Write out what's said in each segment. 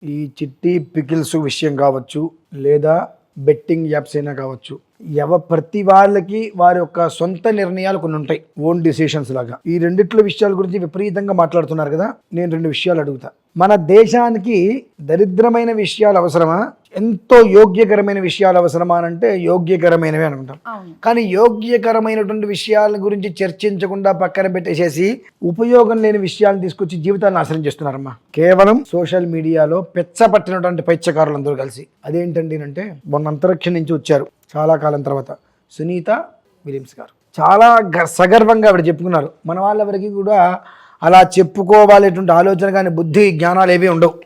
ఈ చిట్టి పికిల్స్ విషయం కావచ్చు లేదా బెట్టింగ్ యాప్స్ అయినా కావచ్చు, ప్రతి వాళ్ళకి వారి యొక్క సొంత నిర్ణయాలు కొన్ని ఉంటాయి, ఓన్ డిసిషన్స్ లాగా. ఈ రెండిట్ల విషయాల గురించి విపరీతంగా మాట్లాడుతున్నారు కదా. నేను రెండు విషయాలు అడుగుతా. మన దేశానికి దరిద్రమైన విషయాలు అవసరమా, ఎంతో యోగ్యకరమైన విషయాలు అవసరమా అంటే యోగ్యకరమైనవి అనుకుంటాం. కానీ యోగ్యకరమైనటువంటి విషయాల గురించి చర్చించకుండా పక్కన పెట్టేసేసి ఉపయోగం లేని విషయాలను తీసుకొచ్చి జీవితాన్ని నాశనం చేస్తున్నారమ్మా. కేవలం సోషల్ మీడియాలో పెచ్చపట్టినటువంటి పైత్యకారులందరూ కలిసి. అదేంటండి అంటే, మొన్న అంతరిక్షం నుంచి వచ్చారు చాలా కాలం తర్వాత సునీత విలియమ్స్ గారు. చాలా సగర్వంగా ఆవిడ చెప్పుకున్నారు. మన వాళ్ళెవరికి కూడా అలా చెప్పుకోవాలేటువంటి ఆలోచన కానీ బుద్ధి జ్ఞానాలు ఏవి ఉండవు.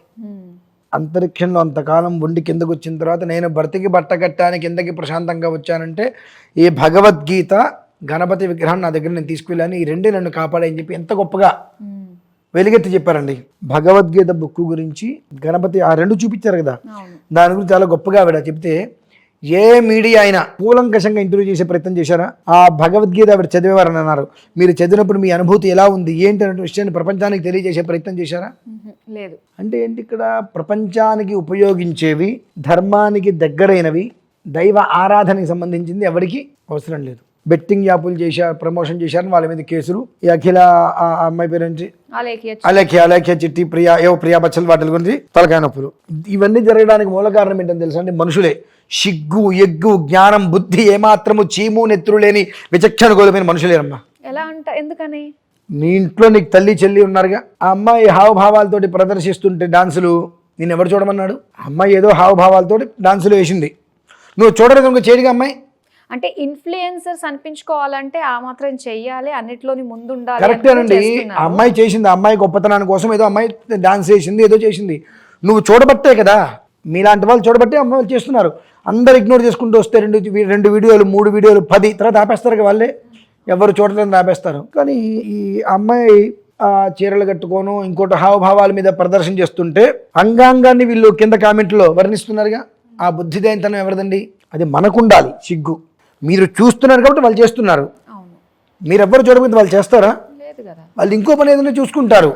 అంతరిక్షంలో అంతకాలం ఉండి కిందకు వచ్చిన తర్వాత నేను భర్తకి బట్ట కట్టాను, కిందకి ప్రశాంతంగా వచ్చానంటే ఈ భగవద్గీత గణపతి విగ్రహాన్ని నా దగ్గర నేను తీసుకువెళ్ళాను, ఈ రెండే నన్ను కాపాడని చెప్పి ఎంత గొప్పగా వెలుగెత్తి చెప్పారండి. భగవద్గీత బుక్ గురించి గణపతి ఆ రెండు చూపించారు కదా, దాని గురించి చాలా గొప్పగా ఆవిడ చెప్తే ఏ మీడియా అయినా కూలంకషంగా ఇంటర్వ్యూ చేసే ప్రయత్నం చేశారా? ఆ భగవద్గీత ఆవిడ చదివేవారని అన్నారు. మీరు చదివినప్పుడు మీ అనుభూతి ఎలా ఉంది ఏంటి అనే విషయాన్ని ప్రపంచానికి తెలియజేసే ప్రయత్నం చేశారా? లేదు. అంటే ఏంటి, ఇక్కడ ప్రపంచానికి ఉపయోగించేవి, ధర్మానికి దగ్గరైనవి, దైవ ఆరాధనకి సంబంధించింది ఎవరికి అవసరం లేదు. బెట్టింగ్ యాపులు చేశారు, ప్రమోషన్ చేశారని వాళ్ళ మీద కేసులు. ఈ అఖిల అమ్మాయి పేరు నుంచి అలేఖ్య చిట్టి ప్రియా బచ్చల్ వాటి గురించి తలకాయ నొప్పులు. ఇవన్నీ జరగడానికి మూల కారణం ఏంటని తెలుసా అండి? మనుషులే. సిగ్గు, ఎగ్గు, జ్ఞానం, బుద్ధి ఏమాత్రము చీము నెత్తురు లేని విచక్షణ కోల్పోయిన మనుషులేనమ్మా. ఎలా అంట? ఎందుకని? నీ ఇంట్లో నీకు తల్లి చెల్లి ఉన్నారుగా. ఆ అమ్మాయి హావభావాలతోటి ప్రదర్శిస్తుంటే డాన్సులు నేను ఎవరు చూడమన్నాడు? అమ్మాయి ఏదో హావభావాలతోటి డాన్సులు వేసింది, నువ్వు చూడలేదు ఇంకో చేయడిగా అమ్మాయి. అంటే ఇన్ఫ్లుయెన్సర్స్ అనిపించుకోవాలంటే ఆ మాత్రం చెయ్యాలి, అన్నిట్లోని ముందుండాలి. కరెక్టేనండి. ఆ అమ్మాయి చేసింది, ఆ అమ్మాయి గొప్పతనాన్ని కోసం ఏదో అమ్మాయి డాన్స్ చేసింది, ఏదో చేసింది. నువ్వు చూడబట్టే కదా, మీలాంటి వాళ్ళు చూడబట్టే అమ్మాయిలు చేస్తున్నారు. అందరు ఇగ్నోర్ చేసుకుంటూ వస్తే రెండు వీడియోలు 3 వీడియోలు 10 తర్వాత ఆపేస్తారు వాళ్ళే, ఎవరు చూడలేదని ఆపేస్తారు. కానీ ఈ అమ్మాయి చీరలు కట్టుకోను ఇంకోటి హావభావాల మీద ప్రదర్శన చేస్తుంటే అంగాంగాన్ని వీళ్ళు కింద కామెంట్లో వర్ణిస్తున్నారుగా. ఆ బుద్ధిదైనతనం ఎవరిదండి? అది మనకుండాలి సిగ్గు. మీరు చూస్తున్నారు కాబట్టి వాళ్ళు చేస్తున్నారు, మీరెవ్వరు చూడకపోతే వాళ్ళు చేస్తారా? వాళ్ళు ఇంకో పని ఏదైనా చూసుకుంటారు.